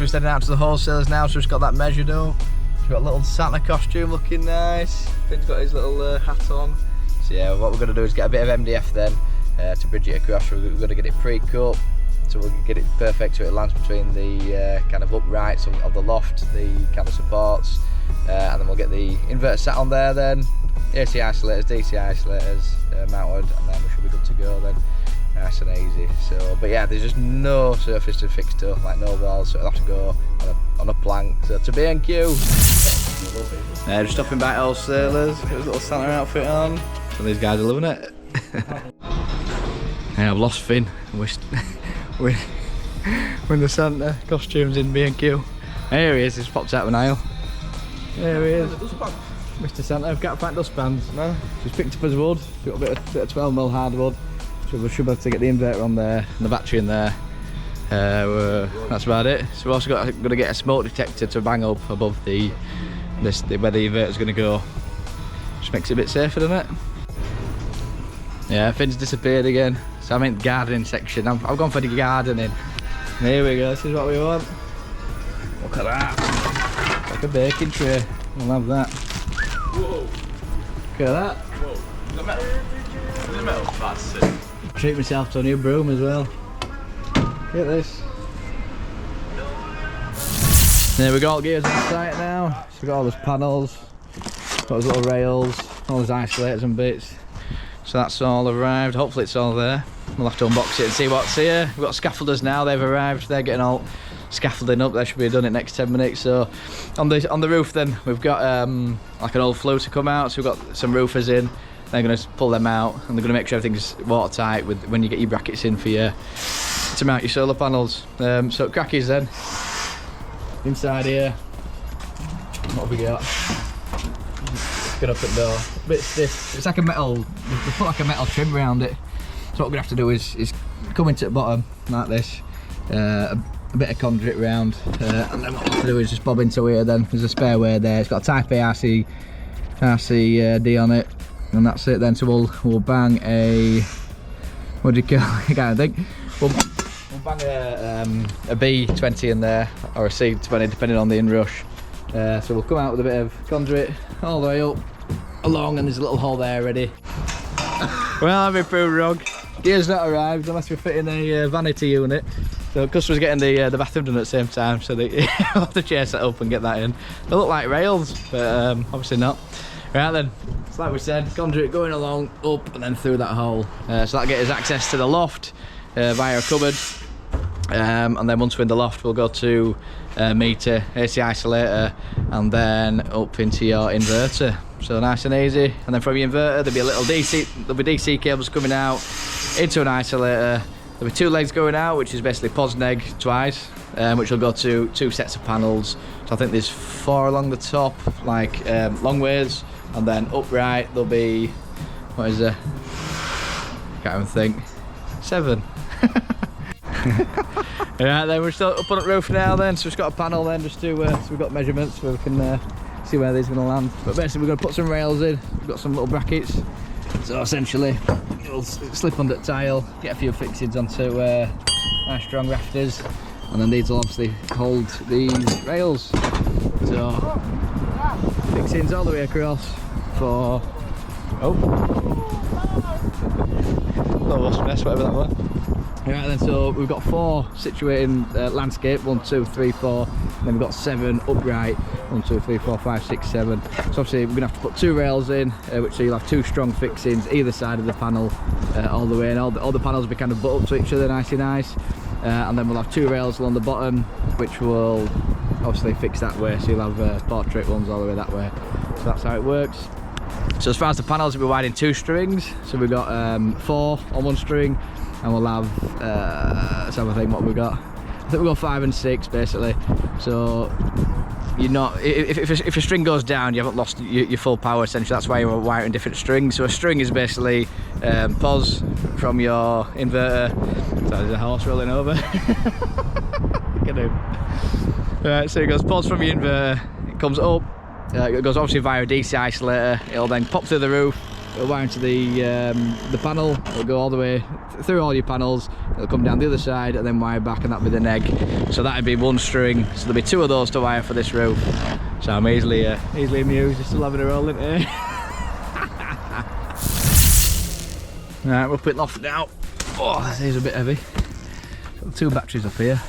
we're sending out to the wholesalers now, so we've got that measured up. We've got a little Santa costume looking nice. Finn's got his little hat on. So yeah, what we're going to do is get a bit of MDF then to bridge it across. We're going to get it pre-cut, so we'll get it perfect so it lands between the kind of uprights of the loft, the kind of supports, and then we'll get the inverter sat on there then, AC isolators, DC isolators mounted, and then we should be good to go then. Nice and easy. So, but yeah, there's just no surface to fix to, like no walls, so it'll have to go on a plank. So to B&Q. Just stopping by wholesalers, got his little Santa outfit on. So these guys are loving it. Yeah, I've lost Finn. When the Santa costumes in B&Q. Here he is, he's popped out of an aisle. There he is. Mr. Santa, I've got fat dustbands. No. He's picked up his wood. He's got a bit of 12mm hardwood. So we should be able to get the inverter on there and the battery in there. That's about it. So we're also going to get a smoke detector to bang up above where the inverter's going to go. Just makes it a bit safer, doesn't it? Yeah, Finn's disappeared again. So I'm in the gardening section. I've gone for the gardening. There we go, this is what we want. Look at that. It's like a baking tray. We'll have that. Whoa. Look at that. Whoa. Is that metal? Is it metal? That's sick. Treat myself to a new broom as well. Look at this. There we go, all gears on site now. So we've got all those panels, got those little rails, all those isolators and bits. So that's all arrived. Hopefully it's all there. We'll have to unbox it and see what's here. We've got scaffolders now, they've arrived. They're getting all scaffolding up. They should be done in the next 10 minutes. So on the roof then, we've got like an old flue to come out. So we've got some roofers in. They're going to pull them out and they're going to make sure everything's watertight with when you get your brackets in for to mount your solar panels. So crackies then. Inside here, what have we got? Get up at door. A bit stiff. It's like a metal. They put like a metal trim around it. So what we're gonna have to do is come into the bottom like this. A bit of conduit round, and then what we'll have to do is just bob into here. Then there's a spare way there. It's got a Type A RCD on it, and that's it. Then so we'll bang a what do you call it? I can't think. We'll bang a B20 in there or a C20 depending on the inrush. So we'll come out with a bit of conduit all the way up along, and there's a little hole there already. Well, I've been proved wrong. Gear's not arrived unless we're fitting a vanity unit. So customers getting the bathroom done at the same time, so they have the chair set up and get that in. They look like rails, but obviously not. Right then, it's like we said, conduit going along, up and then through that hole. So that'll get us access to the loft via a cupboard. And then once we're in the loft, we'll go to meter, AC isolator, and then up into your inverter. So nice and easy. And then from your inverter, there'll be a little there'll be DC cables coming out into an isolator. There'll be two legs going out, which is basically pos neg twice, which will go to two sets of panels. So I think there's 4 along the top, like long ways, and then upright there'll be, what is there? Can't even think. 7. Right then, we're still up on the roof now then, so we've got a panel then just to, so we've got measurements so we can see where these are going to land. But basically we're going to put some rails in, we've got some little brackets, so essentially it'll slip under the tile, get a few fixings onto nice strong rafters, and then these will obviously hold these rails. So fixings all the way across for, whatever that was. Right then, so we've got 4 situating landscape, 1, 2, 3, 4, and then we've got 7 upright, 1, 2, 3, 4, 5, 6, 7. So obviously we're going to have to put 2 rails in, which so you'll have 2 strong fixings either side of the panel all the way, and all the panels will be kind of butt up to each other nicey nice. And then we'll have 2 rails along the bottom, which will obviously fix that way, so you'll have portrait ones all the way that way. So that's how it works. So as far as the panels, we'll be wiring 2 strings, so we've got 4 on 1 string, and we'll have, let's have a think what we've got. I think we've got 5 and 6 basically. So you're not, if a string goes down, you haven't lost your full power essentially. That's why you're wiring different strings. So a string is basically pos from your inverter. So there's a horse rolling over. Look at him. Right, so it goes pos from your inverter, it comes up, it goes obviously via a DC isolator, it'll then pop through the roof, it'll wire into the panel, it'll go all the way through all your panels, it'll come down the other side and then wire back, and that'll be the neg. So that'd be one string, so there'll be 2 of those to wire for this roof. So I'm easily amused, just still having a roll in here. Right, we'll put it off now. Oh, this is a bit heavy. Got 2 batteries up here.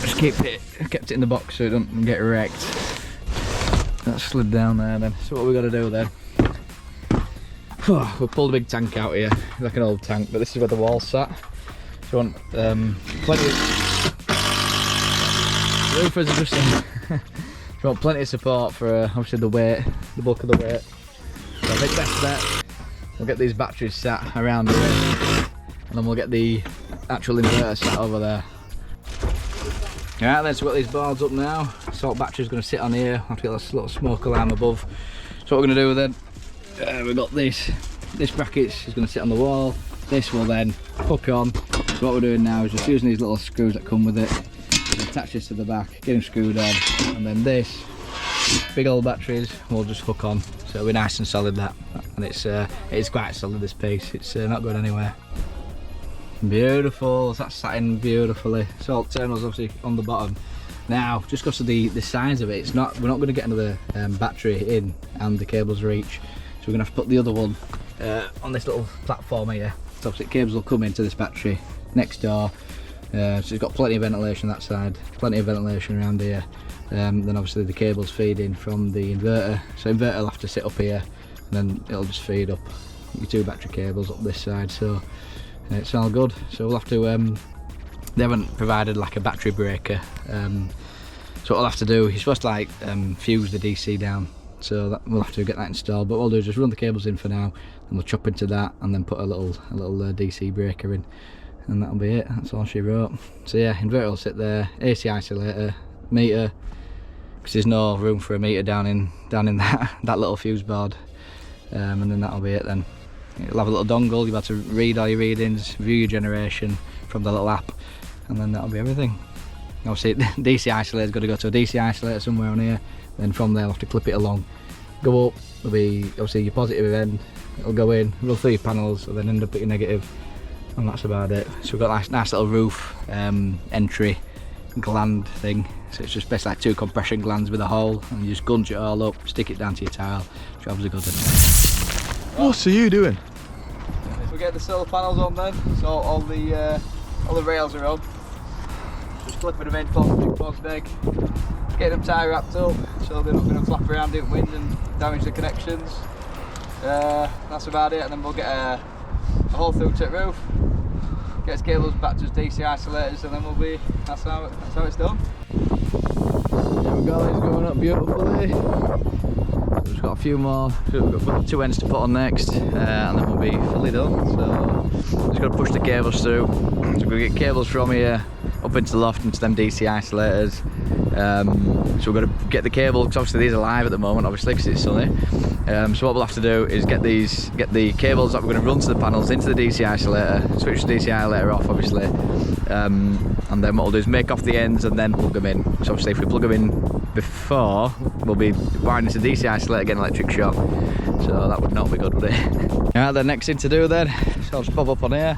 Just kept it in the box so it doesn't get wrecked. That slid down there then. So what we got to do then? We'll pull the big tank out here, like an old tank, but this is where the wall's sat. So you want plenty of... roofers are just you want plenty of support for obviously the weight, the bulk of the weight. So I think best bet, we'll get these batteries sat around here, and then we'll get the actual inverter sat over there. Right then, so we've got these boards up now. Salt battery's going to sit on here. I'll have to get this little smoke alarm above. So what we're going to do then, we've got this bracket is going to sit on the wall. This will then hook on. So what we're doing now is just using these little screws that come with it. We'll attach this to the back, get them screwed on, and then this big old batteries will just hook on. So it'll be nice and solid, that. And it's quite solid, this piece. It's not going anywhere. Beautiful, that's sat in beautifully. Salt terminals obviously on the bottom. Now, just because of the size of it, we're not going to get another battery in and the cables reach. So we're going to have to put the other one on this little platform here. So obviously cables will come into this battery next door. So it's got plenty of ventilation that side, plenty of ventilation around here. Then obviously the cables feed in from the inverter. So inverter will have to sit up here, and then it'll just feed up your 2 battery cables up this side. So it's all good. So we'll have to, they haven't provided like a battery breaker. So what we'll have to do, you're supposed to like fuse the DC down. So we'll have to get that installed. But what we'll do is just run the cables in for now, and we'll chop into that and then put a little DC breaker in. And that'll be it, that's all she wrote. So yeah, inverter will sit there, AC isolator, meter, because there's no room for a meter down in that little fuse board. And then that'll be it then. You'll have a little dongle, you'll have to read all your readings, view your generation from the little app, and then that'll be everything. Obviously DC isolator's got to go to a DC isolator somewhere on here, then from there I'll have to clip it along, go up, there'll be obviously your positive end, it'll go in, run through your panels, and then end up at your negative, and that's about it. So we've got a nice little roof entry gland thing, so it's just basically like 2 compression glands with a hole, and you just gunge it all up, stick it down to your tile, jobs are good. What are you doing? We get the solar panels on then, so all the rails are on. Just clipping them in, big post egg, get them tie wrapped up so they're not going to flap around in wind and damage the connections. That's about it, and then we'll get a hole through to the roof, get his cables back to his DC isolators, and then that's how it's done. There we go, it's going up beautifully. We've got a few more, we've got 2 ends to put on next, and then we'll be fully done. So just got to push the cables through. So we're going to get cables from here up into the loft, into them DC isolators. So we're going to get the cables, because obviously these are live at the moment, obviously because it's sunny. So what we'll have to do is get the cables that we're going to run to the panels into the DC isolator, switch the DC isolator off obviously, and then what we'll do is make off the ends and then plug them in. So obviously if we plug them in before, we'll be wiring into the DC isolator, getting electric shock, so that would not be good, would it? Right, the next thing to do then, so I'll just pop up on here.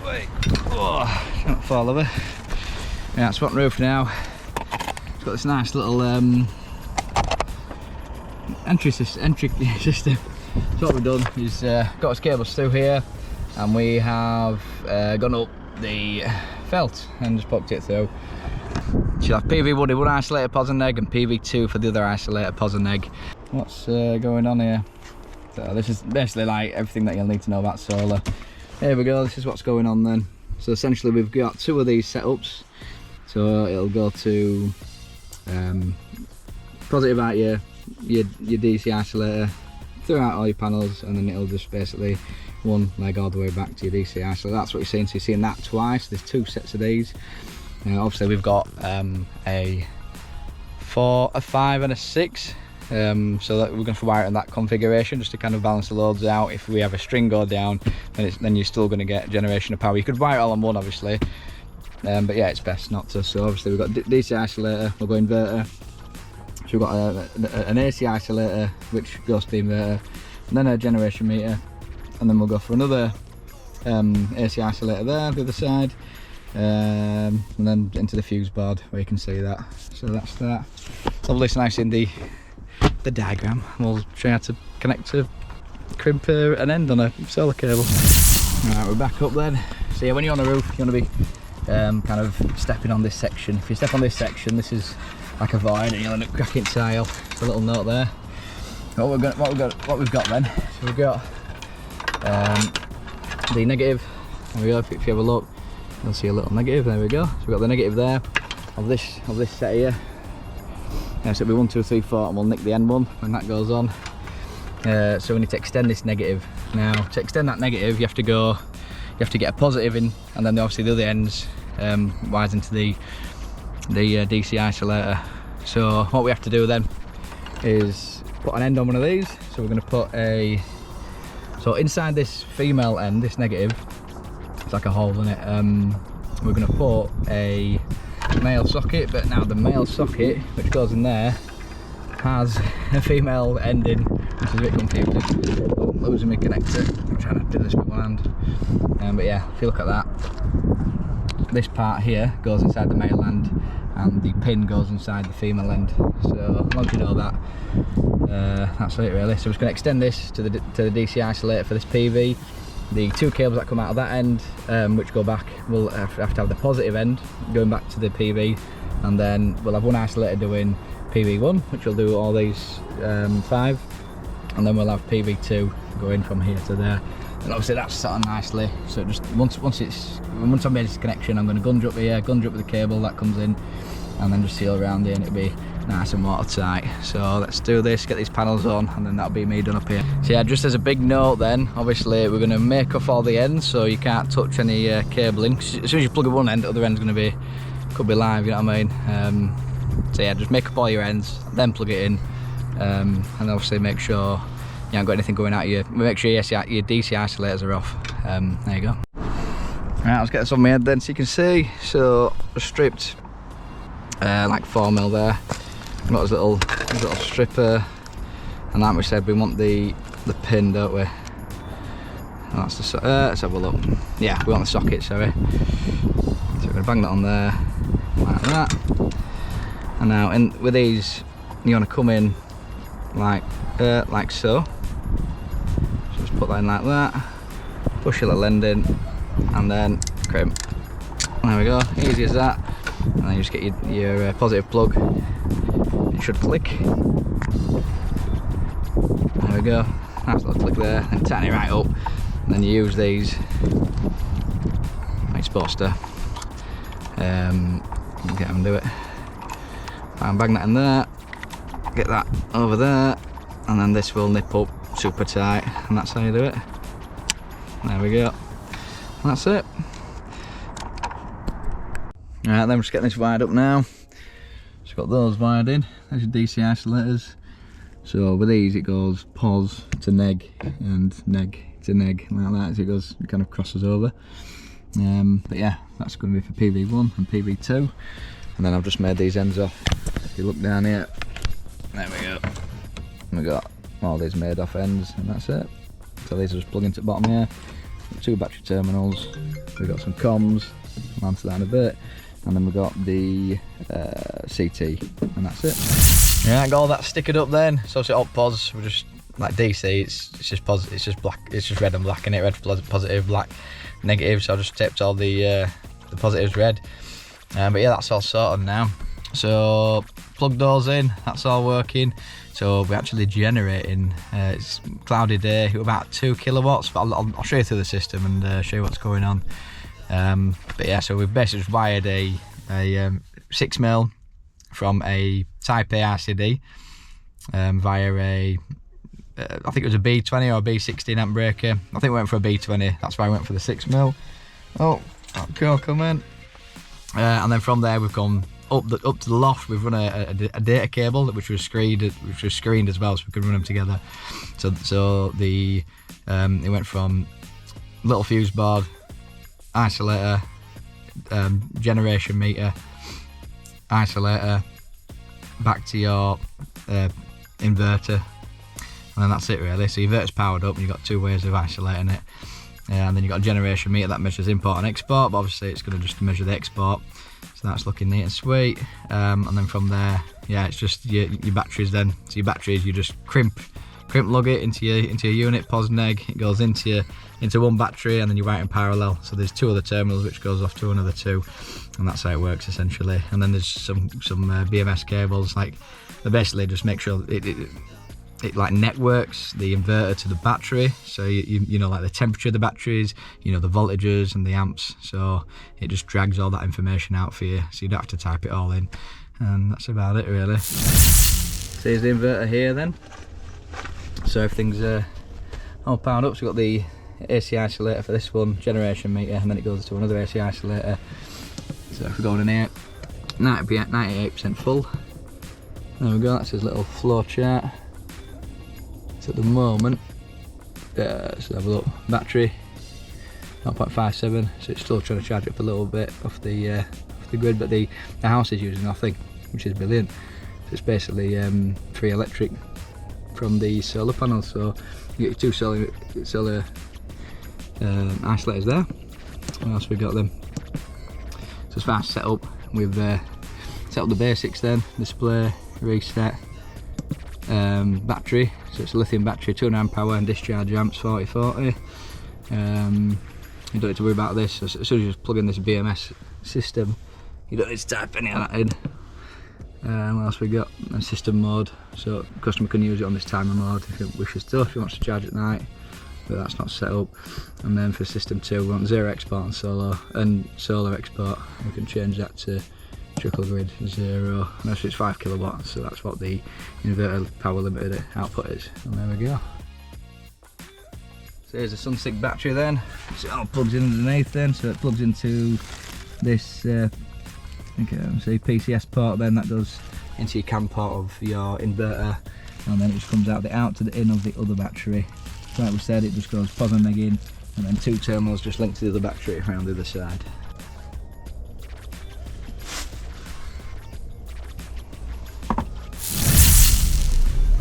Wait, oh, don't fall over. Yeah, it's front roof now. It's got this nice little entry system. So what we've done is got his cables through here, and we have gone up the felt and just poked it through. She'll have PV1 one isolator pods and neg, and PV2 for the other isolator pods and neg. What's going on here? So this is basically like everything that you'll need to know about solar. Here we go, this is what's going on then. So essentially we've got 2 of these setups. So it'll go to positive out your DC isolator throughout all your panels, and then it'll just basically one leg all the way back to your DC isolator. That's what you're seeing. So you're seeing that twice. There's 2 sets of these. Obviously we've got a 4, a 5 and a 6, so that we're going to wire it in that configuration just to kind of balance the loads out. If we have a string go down, then you're still going to get generation of power. You could wire it all on one obviously, but yeah, it's best not to. So obviously we've got DC isolator, we'll go inverter, So we've got an AC isolator which goes to the inverter, and then a generation meter, and then we'll go for another AC isolator there, the other side, and then into the fuse board where you can see that. So that's that. I'll list nice in the diagram. We'll show you how to connect a crimp an end on a solar cable. Alright, we're back up then. So yeah, when you're on the roof, you want to be kind of stepping on this section. If you step on this section, this is like a void, and you'll end up cracking tile. It's a little note there. What we've got then. So we've got the negative. There we go. If you have a look, you'll see a little negative. There we go. So we've got the negative there of this set here. Yeah, so it'll be 1, 2, 3, 4, and we'll nick the end one when that goes on. So we need to extend this negative. Now, to extend that negative, you have to get a positive in, and then obviously the other ends wires into the DC isolator. So what we have to do then is put an end on one of these. So we're going to put so inside this female end, this negative, it's like a hole in it. We're going to put a male socket, but now the male socket which goes in there has a female ending, which is a bit confusing. Oh, losing my connector. I'm trying to do this with one hand. But yeah, if you look at that, this part here goes inside the male end, and the pin goes inside the female end. So as long as you know that, that's it really. So we're just going to extend this to the DC isolator for this PV. The 2 cables that come out of that end, which go back, we'll have to have the positive end going back to the PV, and then we'll have one isolator doing PV1, which will do all these 5, and then we'll have PV2 going from here to there. And obviously that's set on nicely. So just once I've made this connection, I'm going to gunge up here, gunge up with the cable that comes in, and then just seal around here, and it'll be nice and watertight. So let's do this, get these panels on, and then that'll be me done up here. So yeah, just as a big note then, obviously we're going to make off all the ends so you can't touch any cabling. As soon as you plug at one end, the other end's going to be, could be live, you know what I mean? So yeah, just make up all your ends, then plug it in, and obviously make sure you haven't got anything going out of you. Make sure your DC isolators are off. There you go. Right, let's get this on my head then so you can see. So I stripped like 4mm there. Got this little stripper, and like we said, we want the pin, don't we? That's the let's have a look. Yeah, we want the socket, sorry. So we're gonna bang that on there like that. And now with these, you want to come in like so. So just put that in like that, push your little end in, and then crimp. There we go, easy as that. And then you just get your positive plug. It should click. There we go, nice little click there, and tighten it right up. And then you use these like you're supposed to. Get them to do it. And bang that in there, get that over there, and then this will nip up super tight, and that's how you do it. There we go, and that's it. Alright, then we're just getting this wired up now. Just got those wired in, there's your DC isolators. So with these it goes pos to neg and neg to neg, like that, so it kind of crosses over. But yeah, that's going to be for PV1 and PV2. And then I've just made these ends off. If you look down here, there we go. We got all these made off ends, and that's it. So these are just plugged into the bottom here. 2 battery terminals. We've got some comms, I'll answer that in a bit. And then we've got the CT, and that's it. Yeah, I got all that stickered up then. So it's all pos, we're just like DC, it's just pos, it's just black, it's just red and black in it, red positive, black negative. So I just taped all the positives red. But yeah, that's all sorted now. So plug those in, that's all working. So we're actually generating, it's a cloudy day, about 2 kilowatts, but I'll show you through the system and show you what's going on. But yeah, so we've basically just wired a 6mm from a Type A RCD via a, I think it was a B20 or a B16 amp breaker. I think we went for a B20, that's why I went for the 6mm. Oh, cool, come in. And then from there we've gone up to the loft. We've run a data cable which was screened as well, so we could run them together. So the it went from little fuse board, isolator, generation meter, isolator, back to your inverter, and then that's it really. So your inverter's powered up and you've got 2 ways of isolating it, and then you've got a generation meter that measures import and export, but obviously it's going to just measure the export, so that's looking neat and sweet. And then from there, yeah, it's just your batteries then. So your batteries, you just crimp lug it into your unit, pos neg, it goes into one battery, and then you wire it in parallel. So there's 2 other terminals which goes off to another 2, and that's how it works essentially. And then there's some BMS cables, like they basically just make sure it like networks the inverter to the battery, so you know, like the temperature of the batteries, you know, the voltages and the amps, so it just drags all that information out for you, so you don't have to type it all in, and that's about it really. So here's the inverter here then. So everything's all powered up. So we've got the AC isolator for this one, generation meter, and then it goes to another AC isolator. So if we're going in here, 98% full. There we go, that's his little flow chart. So at the moment, let's have a look, battery 0.57, so it's still trying to charge up a little bit off the grid, but the house is using nothing, which is brilliant. So it's basically free electric from the solar panels, so you get your 2 solar isolators there. What else we got then? So as far as setup, we've set up the basics then, display, reset, battery, so it's a lithium battery, 2.5 amp hour and discharge amps 40/40. You don't need to worry about this. As soon as you just plug in this BMS system, you don't need to type any of that in. What else we got? And system mode, so the customer can use it on this timer mode if he wishes to, if he wants to charge at night, but that's not set up. And then for system 2, we want 0 export and solar export. We can change that to trickle grid 0. No, so it's 5 kilowatts, so that's what the inverter power limited output is. And there we go. So here's a Sunsync battery then. So it all plugs in underneath then, so it plugs into this say PCS port, then that goes into your CAN port of your inverter, and then it just comes out to the in of the other battery. So like we said, it just goes pos and neg in, and then 2 terminals just linked to the other battery around the other side.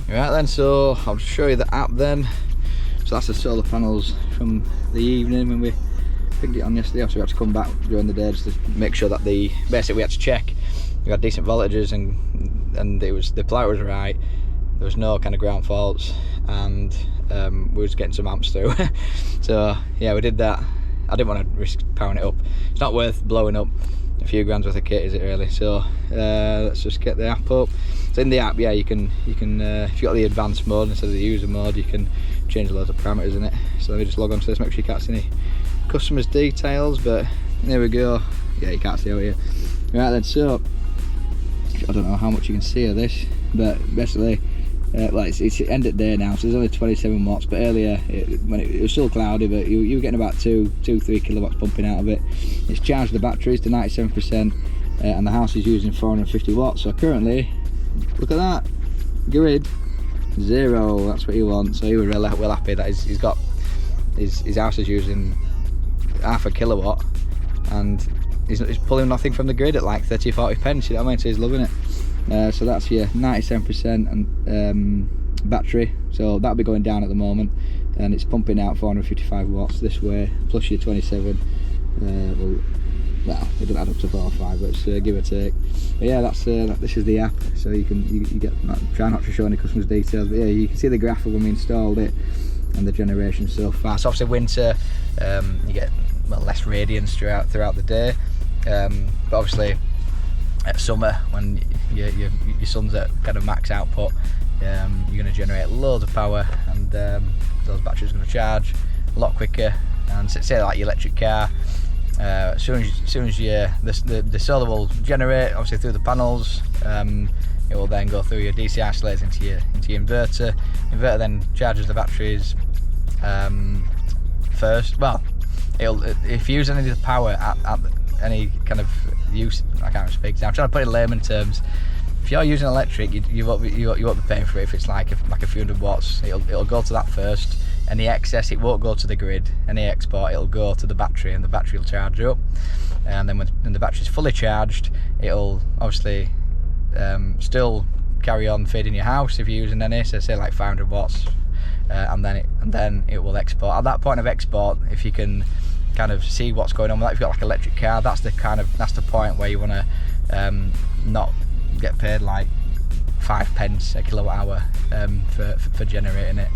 Right then, so I'll just show you the app then. So that's the solar panels from the evening when we picked it on yesterday. Obviously we had to come back during the day just to make sure that basically we had to check we got decent voltages, and the polarity was right, there was no kind of ground faults, and we was getting some amps through. So yeah, we did that. I didn't want to risk powering it up. It's not worth blowing up a few grand's worth of kit, is it really? So let's just get the app up. So in the app, yeah, you can if you've got the advanced mode instead of the user mode, you can change loads of parameters in it. So let me just log on to this, make sure you can't see any customers details, but there we go. Yeah, you can't see out here. Right then, so I don't know how much you can see of this, but basically well, it's end of day now, so there's only 27 watts, but earlier when it was still cloudy, but you were getting about 2-3 kilowatts pumping out of it. It's charged the batteries to 97%, and the house is using 450 watts. So currently, look at that, grid 0, that's what you want. So he was really well happy that he's got his house is using half a kilowatt, and he's pulling nothing from the grid at like 30 or 40 pence, you know what I mean? So he's loving it. So that's your 97% and battery, so that'll be going down at the moment, and it's pumping out 455 watts this way, plus your 27. Well, it doesn't add up to 4 or 5, but it's give or take. But yeah, that's this is the app, so you get, try not to show any customers details, but yeah, you can see the graph of when we installed it and the generation so far. So obviously winter, you get less radiance throughout the day, but obviously at summer, when your sun's at kind of max output, you're going to generate loads of power, and those batteries are going to charge a lot quicker. And say like your electric car, as soon as the solar will generate obviously through the panels, it will then go through your DC isolators into your inverter. Inverter then charges the batteries first. Well, if you use any of the power at any kind of use, I can't speak now, I'm trying to put it in layman terms. If you're using electric, you won't be paying for it. If it's like a few hundred watts, it'll go to that first. Any excess, it won't go to the grid. Any export, it'll go to the battery, and the battery will charge up. And then when the battery's fully charged, it'll obviously still carry on feeding your house if you're using any, so say like 500 watts, and then it will export. At that point of export, if you can kind of see what's going on with that, if you've got like an electric car, that's the point where you want to not get paid like 5 pence a kilowatt hour for generating it.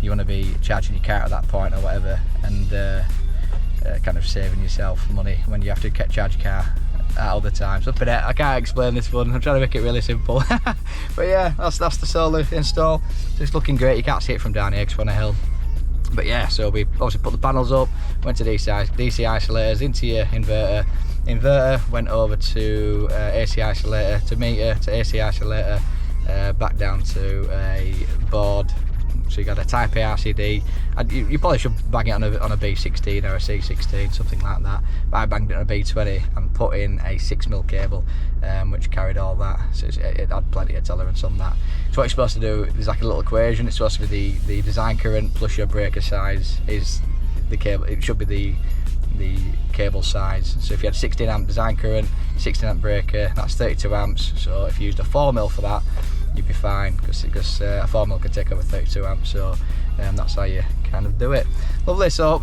You want to be charging your car at that point or whatever, and kind of saving yourself money when you have to charge your car at other times. Up in it, I can't explain this one, I'm trying to make it really simple. But yeah, that's the solar install. So it's looking great. You can't see it from down here because we're on a hill. But yeah, so we obviously put the panels up, went to DC isolators, into your inverter, went over to AC isolator, to meter, to AC isolator, back down to a board. So you got a Type A RCD. You probably should bang it on a B16 or a C16, something like that. But I banged it on a B20 and put in a 6mm cable, which carried all that. So it had plenty of tolerance on that. So what you're supposed to do is like a little equation. It's supposed to be the design current plus your breaker size is the cable. It should be the cable size. So if you had 16 amp design current, 16 amp breaker, that's 32 amps. So if you used a 4mm for that, you'd be fine, because a 4mm can take over 32 amps. So that's how you kind of do it. Lovely. So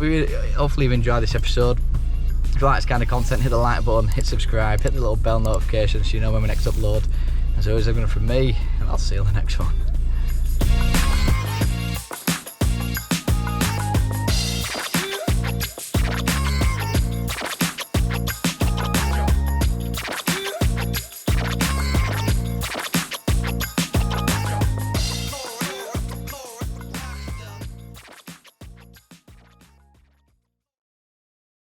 hopefully you've enjoyed this episode. If you like this kind of content, hit the like button, hit subscribe, hit the little bell notification so you know when we next upload. As always, I'm going from me, and I'll see you on the next one.